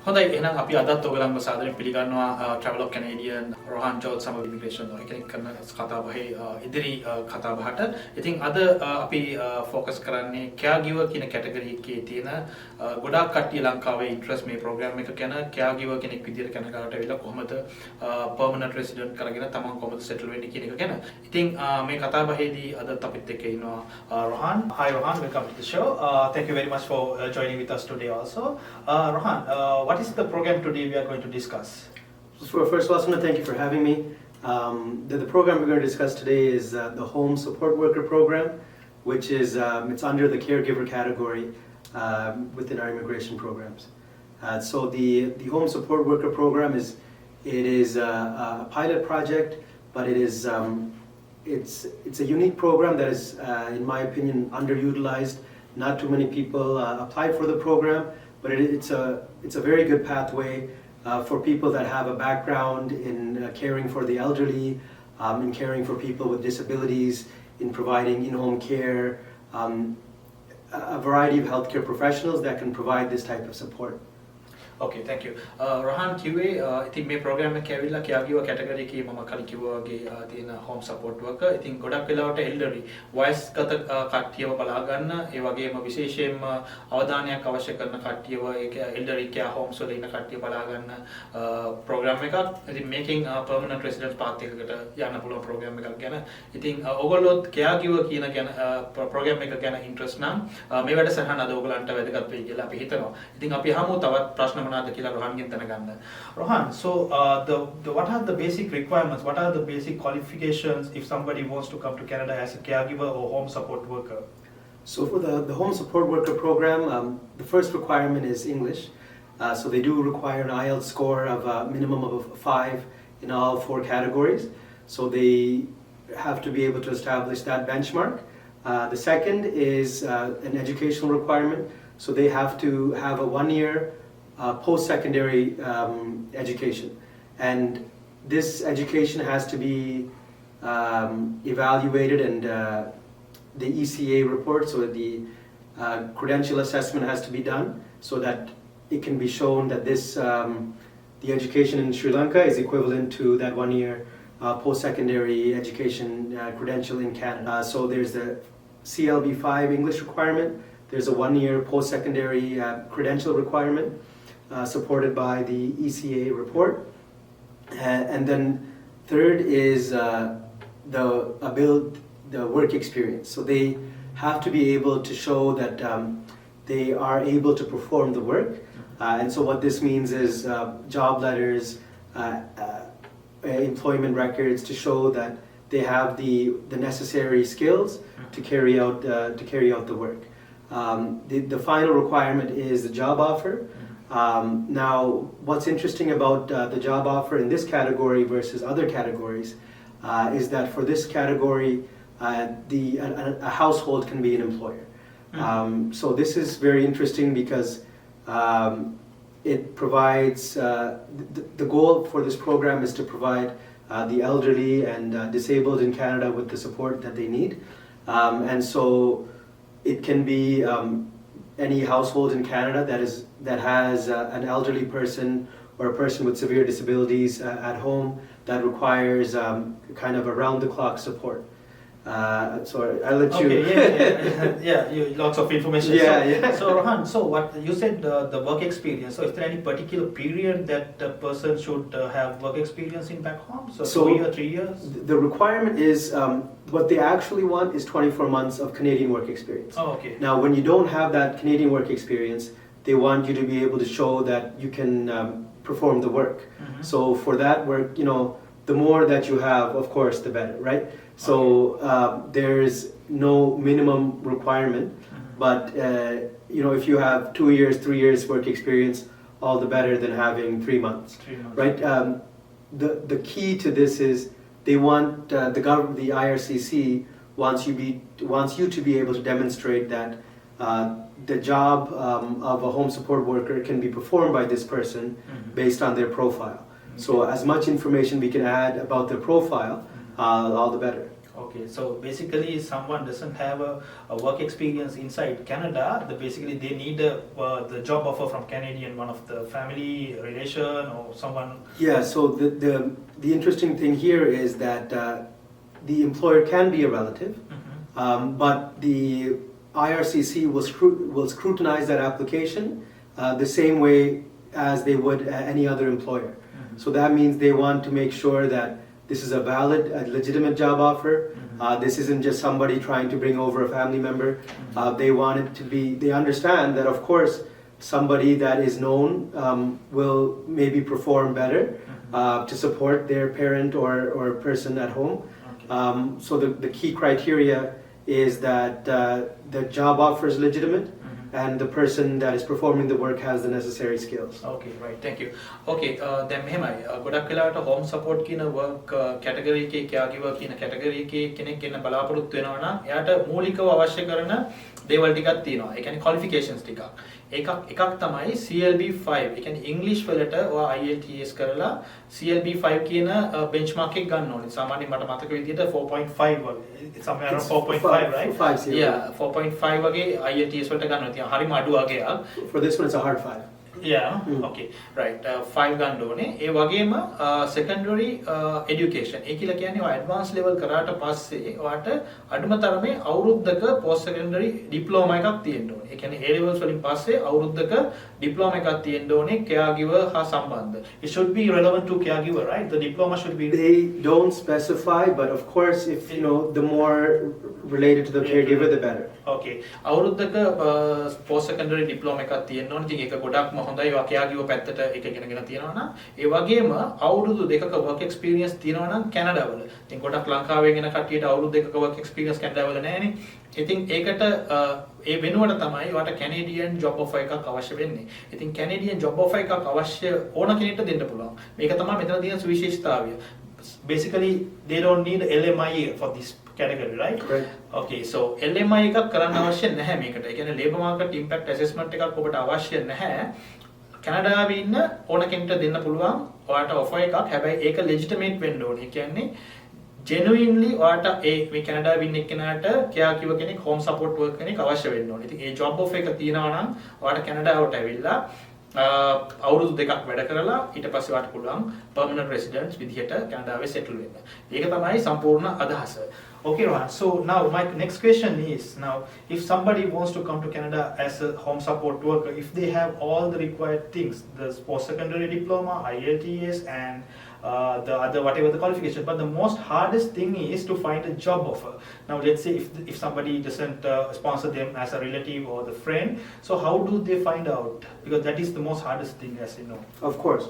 හොඳයි එහෙනම් අපි අදත් ඔයගලන්ව සාදරයෙන් පිළිගන්නවා Travel of Canadian රොහන් ජෝත් සමග ඉමිග්‍රේෂන් කෙනෙක් කරන කතා බහේ ඉදිරි කතා බහට. ඉතින් අද අපි ફોකස් කරන්නේ caregiver කියන කැටගරි එකේ තියෙන ගොඩාක් කට්ටිය ලංකාවේ ඉන්ට්‍රස්ට් මේ ප්‍රෝග්‍රෑම් එක ගැන caregiver කෙනෙක් විදියට කැනඩාවට ඇවිල්ලා කොහොමද permanent resident කරගෙන තමන් කොහොමද settle වෙන්නේ කියන එක ගැන. ඉතින් මේ කතා බහේදී අදත් අපිත් එක්ක ඉන්නවා Rohan. Hi Rohan, welcome to the show. Thank you very much for joining with us today also. Rohan, what is the program today we are going to discuss? First of all, I want to thank you for having me. The program we're going to discuss today is the Home Support Worker Program, which is it's under the Caregiver category within our immigration programs. So the Home Support Worker Program is a pilot project, but it's a unique program that is, in my opinion, underutilized. Not too many people apply for the program, but it's a very good pathway for people that have a background in caring for the elderly, in caring for people with disabilities, in providing in-home care, a variety of healthcare professionals that can provide this type of support. Okay, thank you. Rohan කිව්වේ ඉතින් මේ programme එකේ ඇවිල්ලා caregiver category එකේ මම කලින් කිව්වා වගේ තියෙන home support worker. ඉතින් ගොඩක් වෙලාවට elderly වයස්ගත කට්ටියව බලා ගන්න, ඒ වගේම විශේෂයෙන්ම අවධානයක් අවශ්‍ය කරන කට්ටියව ඒක elderly care homes වල ඉන්න කට්ටිය බලා ගන්න ප්‍රෝග්‍රෑම් එකක්. ඉතින් මේකෙන් permanent residence path එකකට යන්න පුළුවන් ප්‍රෝග්‍රෑම් එකක් ගැන. ඉතින් ඔයගොල්ලොත් caregiver කියන ප්‍රෝග්‍රෑම් එක ගැන ඉන්ට්‍රස්ට් නම් මේ වැඩසටහන අද ඔයගලන්ට වැදගත් වෙයි කියලා අපි හිතනවා. ඉතින් අපි අහමු තවත් ප්‍රශ්න Rohan, so what are the basic requirements, what are the basic qualifications if somebody wants to come to Canada as a caregiver or home support worker? So for the Home Support Worker Program, the first requirement is English. So they do require an IELTS score of a minimum of 5 in all 4 categories. So they have to be able to establish that benchmark. The second is an educational requirement. So they have to have a 1-year post-secondary education, and this education has to be evaluated, and the ECA report, so the credential assessment has to be done so that it can be shown that this the education in Sri Lanka is equivalent to that 1-year post-secondary education credential in Canada. So there's the CLB5 English requirement, there's a 1-year post-secondary credential requirement, supported by the ECA report, and then third is the work experience. So they have to be able to show that they are able to perform the work, and so what this means is job letters, employment records to show that they have the necessary skills to carry out the work. The final requirement is the job offer. Now, what's interesting about the job offer in this category versus other categories is that for this category, a household can be an employer. So this is very interesting because it provides, the goal for this program is to provide the elderly and disabled in Canada with the support that they need. And so it can be any household in Canada that has an elderly person or a person with severe disabilities at home that requires kind of around-the-clock support. So I'll let you. Okay, lots of information. Yeah. So Rohan, so what you said the work experience. So is there any particular period that the person should have work experience in back home? So 2 years, 3 years. The requirement is what they actually want is 24 months of Canadian work experience. Oh, okay. Now, when you don't have that Canadian work experience, they want you to be able to show that you can perform the work. So for that work, the more that you have, of course, the better, right? So there's no minimum requirement, but if you have 2 years, 3 years work experience, all the better than having 3 months. 3 months. Right? The key to this is they want the IRCC wants you to be able to demonstrate that the job of a home support worker can be performed by this person based on their profile. So as much information we can add about their profile, all the better. Okay, so basically someone doesn't have a work experience inside Canada, basically they need the job offer from Canadian, one of the family relation or someone. Yeah, so the interesting thing here is that the employer can be a relative, but the IRCC will scrutinize that application the same way as they would any other employer. So that means they want to make sure that this is a valid, legitimate job offer. This isn't just somebody trying to bring over a family member. They want it to be, they understand that of course somebody that is known will maybe perform better to support their parent or person at home. So the key criteria is that the job offer is legitimate and the person that is performing the work has the necessary skills. Okay, right, thank you. Okay, දැන් මෙහෙමයි. ගොඩක් වෙලාවට home support කියන work category එකේ caregiver කියන category එකේ කෙනෙක් එන්න බලාපොරොත්තු වෙනවා නම් එයාට මූලිකව අවශ්‍ය කරන දේවල් ටිකක් තියෙනවා. ඒ කියන්නේ qualifications ටිකක්. එකක් තමයි CLB5. ඒ කියන්නේ English වලට ඔයා IELTS කරලා CLB5 කියන benchmark එක ගන්න ඕනේ. සාමාන්‍යයෙන් මට මතක විදිහට 4.5 වගේ. It's somewhere around 4.5, right? 5, yeah, 4.5 වගේ IELTS වලට ගන්න ඕනේ. හරිම අඩු වගේක්. For this one it's a hard 5. Yeah, okay, right. 5 ගන්න ඕනේ. ඒ වගේම secondary education. ඒ කියලා කියන්නේ ඔය advanced level කරාට පස්සේ ඔයාට අඩුම තරමේ අවුරුද්දක post secondary diploma එකක් තියෙන්න ඕනේ. ඒ කියන්නේ A levels වලින් පස්සේ අවුරුද්දක diploma එකක් තියෙන්න ඕනේ caregiver හා සම්බන්ධ. It should be relevant to caregiver, right? The diploma should be. They don't specify, but of course if you know the more related to the caregiver the better. Okay. අවුරුද්දක post secondary diploma එකක් තියෙන්න ඕනේ. ඉතින් ඒක ගොඩක්ම හොඳයි caregiver පැත්තට ඒක ඉගෙනගෙන තියෙනවා නම් ඒ වගේම අවුරුදු දෙකක work experience තියෙනවා නම් කැනඩාවල. ඉතින් ගොඩක් ලංකාවේ ගෙන කට්ටියට අවුරුදු දෙකක work experience කැනඩාවල නැහැනේ. ඉතින් ඒකට ඒ වෙනුවට තමයි ඔයාලට Canadian job offer එකක් අවශ්‍ය වෙන්නේ. ඉතින් Canadian job offer එකක් අවශ්‍ය ඕන කෙනෙක්ට දෙන්න පුළුවන්. මේක තමයි මෙතන තියෙන සුවිශේෂතාවය. Basically they don't need LMIA for this category, right? Right. Okay, so LMIA එකක් කරන්න අවශ්‍ය නැහැ මේකට. ඒ කියන්නේ labor market impact assessment එකක් ඔබට අවශ්‍ය නැහැ. කැනඩාවේ ඉන්න ඕන කෙනෙක්ට දෙන්න පුළුවන් ඔයාලට offer එකක්. හැබැයි ඒක legitimate වෙන්න ඕනේ. ඒ කියන්නේ genuinely ඔයාලට මේ කැනඩාවේ ඉන්න එක්කෙනාට caregiver කෙනෙක් home support work කෙනෙක් අවශ්‍ය වෙන්න ඕනේ. ඉතින් ඒ job offer එක තියෙනවා නම් ඔයාලට කැනඩාවට ඇවිල්ලා අවුරුදු දෙකක් වැඩ කරලා ඊට පස්සේ ඔයාලට පුළුවන් permanent residence විදිහට කැනඩාවේ settle වෙන්න. ඒක තමයි සම්පූර්ණ අදහස. Okay, Rohan. So now my next question is, now if somebody wants to come to Canada as a home support worker, if they have all the required things, the post-secondary diploma, IELTS and the other whatever the qualification, but the most hardest thing is to find a job offer. Now let's say if somebody doesn't sponsor them as a relative or the friend, so how do they find out? Because that is the most hardest thing, as you know. Of course.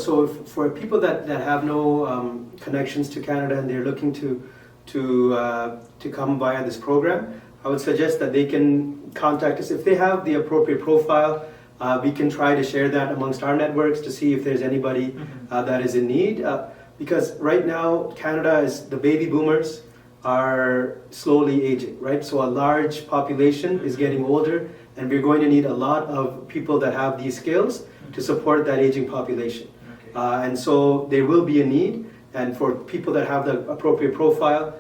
So for people that have no connections to Canada and they're looking to come via this program, I would suggest that they can contact us. If they have the appropriate profile, we can try to share that amongst our networks to see if there's anybody that is in need. Because right now, Canada the baby boomers are slowly aging, right? So a large population is getting older and we're going to need a lot of people that have these skills to support that aging population. And so there will be a need. And for people that have the appropriate profile,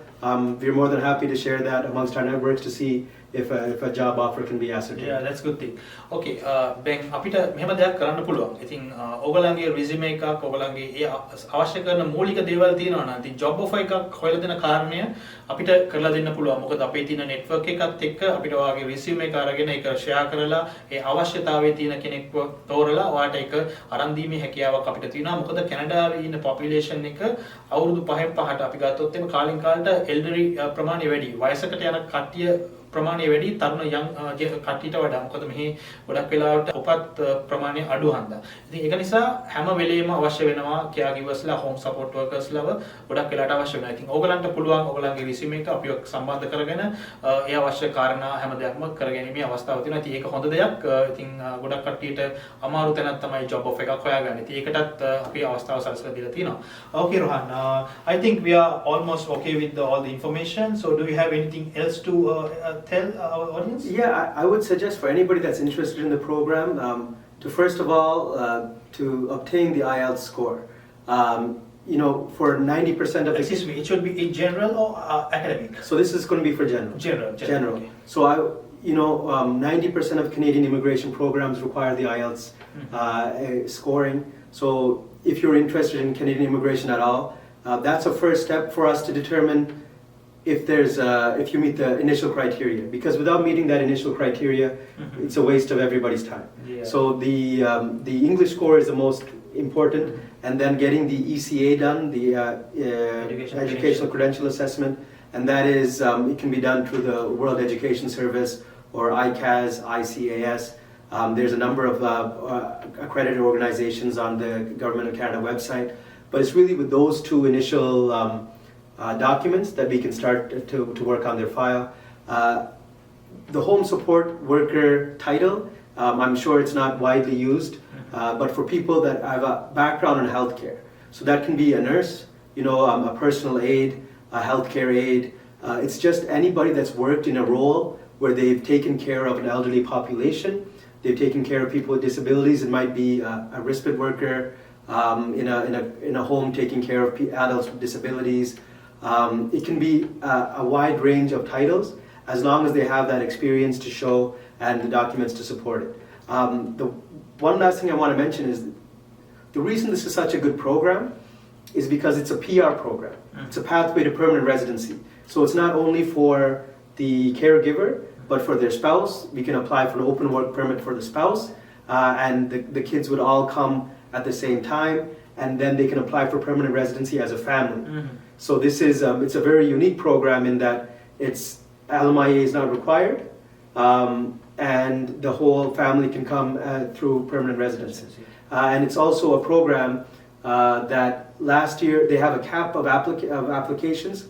we're more than happy to share that amongst our networks to see if a job offer can be ascertained. Yeah, that's good thing. Okay, දැන් අපිට මෙහෙම දෙයක් කරන්න පුළුවන්. ඉතින් ඔයගලන්ගේ resume එකක් ඔයගලන්ගේ ඒ අවශ්‍ය කරන මූලික දේවල් තියෙනවා නම් ඉතින් job offer එකක් හොයලා දෙන කාරණය අපිට කරලා දෙන්න පුළුවන්. මොකද අපේ තියෙන network එකත් එක්ක අපිට ඔයාගේ resume එක අරගෙන ඒක share කරලා ඒ අවශ්‍යතාවයේ තියෙන කෙනෙක්ව තෝරලා ඔයාට ඒක අරන් දීමේ හැකියාවක් අපිට තියෙනවා. මොකද කැනඩාවේ ඉන්න population එක අවුරුදු 5න් 5ට අපි ගත්තොත් එimhe කාලින් කාලට elderly ප්‍රමාණය වැඩි. වයසකට යන කට්ටිය ප්‍රමාණය වැඩි තරුණ young කට්ටියට වඩා. මොකද මෙහි ගොඩක් වෙලාවට උපත් ප්‍රමාණය අඩු හන්දා. ඉතින් ඒක නිසා හැම වෙලේම අවශ්‍ය වෙනවා caregiversලා home support workersලාව ගොඩක් වෙලාවට අවශ්‍ය වෙනවා. ඉතින් ඕගලන්ට පුළුවන් ඕගලන්ගේ resume එක අපිව සම්බන්ධ කරගෙන ඒ අවශ්‍ය කාරණා හැම දෙයක්ම කරගැනීමේ අවස්ථාව තියෙනවා. ඉතින් ඒක හොඳ දෙයක්. ඉතින් ගොඩක් කට්ටියට අමාරු තැනක් තමයි job offer එකක් හොයාගන්න. ඉතින් ඒකටත් අපි අවස්ථාව සලසලා දීලා තියෙනවා. Okay, Rohan. I think we are almost okay with all the information. So do you have anything else to tell our audience? Yeah, I would suggest for anybody that's interested in the program to first of all to obtain the IELTS score. for 90% of the Excuse me, it should be in general or academic? So this is going to be for general. General. Okay. So 90% of Canadian immigration programs require the IELTS scoring. So if you're interested in Canadian immigration at all, that's a first step for us to determine if you meet the initial criteria. Because without meeting that initial criteria, it's a waste of everybody's time. Yeah. So the English score is the most important, and then getting the ECA done, the Educational Credential Assessment, and that is it can be done through the World Education Service or ICAS, ICAS. There's a number of accredited organizations on the Government of Canada website, but it's really with those two initial documents that we can start to work on their file. The home support worker title, I'm sure it's not widely used, but for people that have a background in healthcare, so that can be a nurse, a personal aide, a healthcare aide. It's just anybody that's worked in a role where they've taken care of an elderly population, they've taken care of people with disabilities. It might be a respite worker in a home taking care of adults with disabilities. It can be a wide range of titles as long as they have that experience to show and the documents to support it. The one last thing I want to mention is the reason this is such a good program is because it's a PR program. It's a pathway to permanent residency. So it's not only for the caregiver, but for their spouse. We can apply for an open work permit for the spouse, and the kids would all come at the same time, and then they can apply for permanent residency as a family. So this is it's a very unique program in that LMIA is not required, and the whole family can come through permanent residency. And it's also a program that last year they have a cap of applications,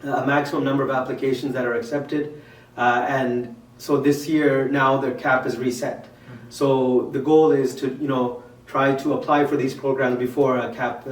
a maximum number of applications that are accepted, and so this year now the cap is reset. So the goal is to try to apply for these programs before a cap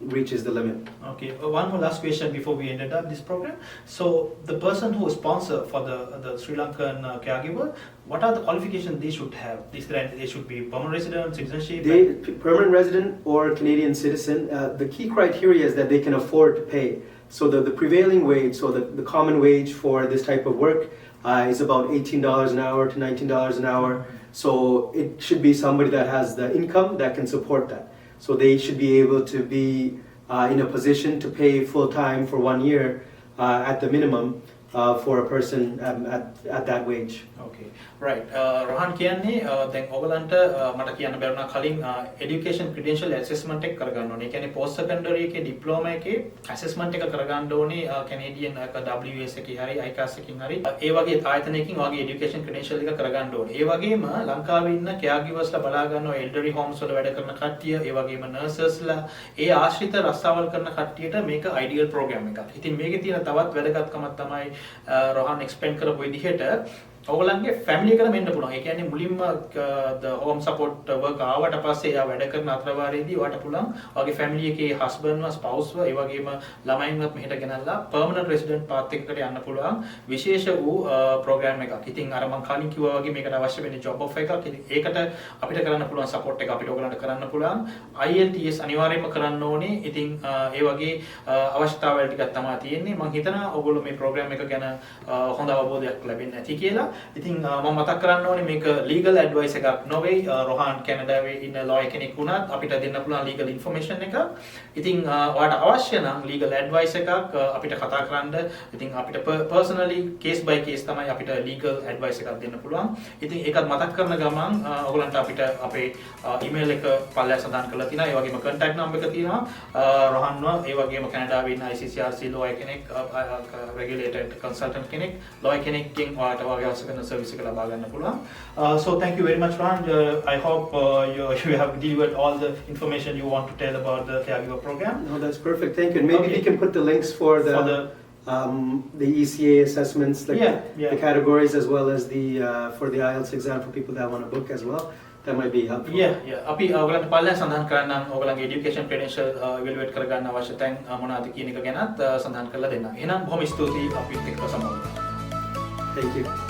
reaches the limit. Okay, one more last question before we ended up this program. So the person who is sponsor for the Sri Lankan caregiver, what are the qualifications they should have? They should be permanent resident, citizenship? Permanent resident or Canadian citizen. The key criteria is that they can afford to pay. So the prevailing wage, so the common wage for this type of work is about $18 an hour to $19 an hour. So it should be somebody that has the income that can support that. So they should be able to be in a position to pay full time for 1 year at the minimum for a person at that wage. Okay, right. Rohan කියන්නේ දැන් ඔයගලන්ට මට කියන්න බැරුණා කලින් education credential assessment එක කරගන්න ඕනේ. ඒ කියන්නේ post secondary එකේ diploma එකේ assessment එක කරගන්න ඕනේ Canadian WS එකේ හරි ICAS එකකින් හරි ඒ වගේ ආයතනයකින් ඔයගේ education credential එක කරගන්න ඕනේ. ඒ වගේම ලංකාවේ ඉන්න caregivers ලා බලා ගන්නවා elderly homes වල වැඩ කරන කට්ටිය, ඒ වගේම nurses ලා, ඒ ආශ්‍රිත රස්සාවල් කරන කට්ටියට මේක ideal program එකක්. ඉතින් මේකේ තියෙන තවත් වැදගත්කමක් තමයි රොහන් explain කරපු විදිහට ඔයගලන්ගේ ෆැමිලි එකකට මෙන්න පුළුවන්. ඒ කියන්නේ මුලින්ම the home support work ආවට පස්සේ එයා වැඩ කරන අතරවාරයේදී ඔයාට පුළුවන් ඔයගේ ෆැමිලි එකේ husband ව spouse ව ඒ වගේම ළමයින්වත් මෙහෙට ගෙනල්ලා permanent resident path එකකට යන්න පුළුවන් විශේෂ වූ program එකක්. ඉතින් අර මම කලින් කිව්වා වගේ මේකට අවශ්‍ය වෙන්නේ job offer එකක්. ඉතින් ඒකට අපිට කරන්න පුළුවන් support එක අපිට ඔයගලන්ට කරන්න පුළුවන්. IELTS අනිවාර්යයෙන්ම කරන්න ඕනේ. ඉතින් ඒ වගේ අවශ්‍යතාවල් ටිකක් තමයි තියෙන්නේ. මම හිතනවා ඔයගොල්ලෝ මේ program එක ගැන හොඳ අවබෝධයක් ලැබෙන්න ඇති කියලා. ඉතින් මම මතක් කරන්න ඕනේ මේක legal advice එකක් නොවේ. රොහාන් කැනඩාවේ ඉන්න lawyer කෙනෙක් වුණත් අපිට දෙන්න පුළුවන් legal information එක. ඉතින් ඔයාලට අවශ්‍ය නම් legal advice එකක් අපිට කතා කරන්න. ඉතින් අපිට personally case by case තමයි අපිට legal advice එකක් දෙන්න පුළුවන්. ඉතින් ඒකත් මතක් කරන ගමන් ඔයගලන්ට අපිට අපේ email එක පල්ලෙහා සඳහන් කරලා තියෙනවා. ඒ වගේම contact number එක තියෙනවා. රොහාන්ව ඒ වගේම කැනඩාවේ ඉන්න ICCRC lawyer කෙනෙක්, regulated consultant කෙනෙක්, lawyer කෙනෙක්ගෙන් ඔයාලට වගේ service එක ලබා ගන්න පුළුවන්. So thank you very much, Rohan. I hope you have delivered all the information you want to tell about the caregiver program. No, that's perfect. Thank you. And maybe we can put the links for the ECA assessments, like the categories, as well as the for the IELTS exam for people that want to book as well. That might be helpful. Yeah. අපි ඔයගලන්ට පල්ලෙන් සඳහන් කරන්නම් ඔයගලන්ගේ education credential evaluate කරගන්න අවශ්‍ය තැන් මොනවද කියන එක ගැනත් සඳහන් කරලා දෙන්නම්. එහෙනම් බොහොම ස්තුතියි අපිත් එක්ක සමග. Thank you.